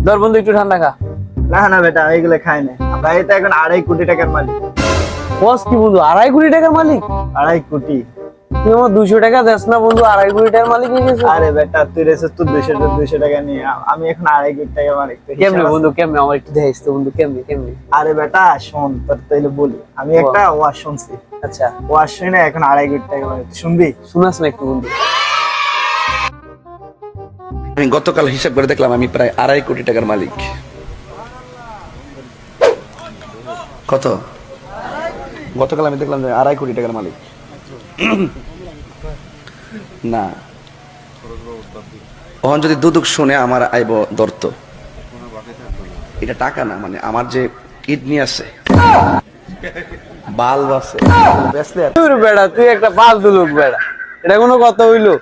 ধর বন্ধু একটু ঠান্ডা খা। না না বেটা, এইগুলো খাই না। ভাই তো এখন 2.5 কোটি টাকার মালিক। বস কি বন্ধু 2.5 কোটি টাকার মালিক? 2.5 কোটি। তুই আমার 200 টাকা দেস না বন্ধু, 2.5 কোটি টাকার মালিক হয়ে গেছে। আরে বেটা, তুই রেছিস তো 200 টাকা নিয়ে, আমি এখন 2.5 কোটি টাকার মালিক। তো হিসাব কেমনে আছে। বন্ধু কেমনে, আমার একটু দেখাইস তো বন্ধু, কেমনে কেমনে? আরে বেটা শোন, তোর তাইলে বলি। আমি একটা ওয়াজ শুনছি। আচ্ছা ওয়াজ শুনে এখন 2.5 কোটি টাকার মালিক। শুনবি? শুনাস না একটু বন্ধু। আমি গতকাল হিসাব করে দেখলাম আমি প্রায় 2.5 কোটি টাকার মালিক। কত? গতকাল আমি দেখলাম যে 2.5 কোটি টাকার মালিক। না, ওখান যদি দুদুক শুনে আমার আইব দর্ত। এটা টাকা না, মানে আমার যে কিডনি আছে, বাল্ব আছে, বেচলে আর- তুই বেড়া, তুই একটা ফালতু লোক বেড়া, এটা কোনো কথা হইলো?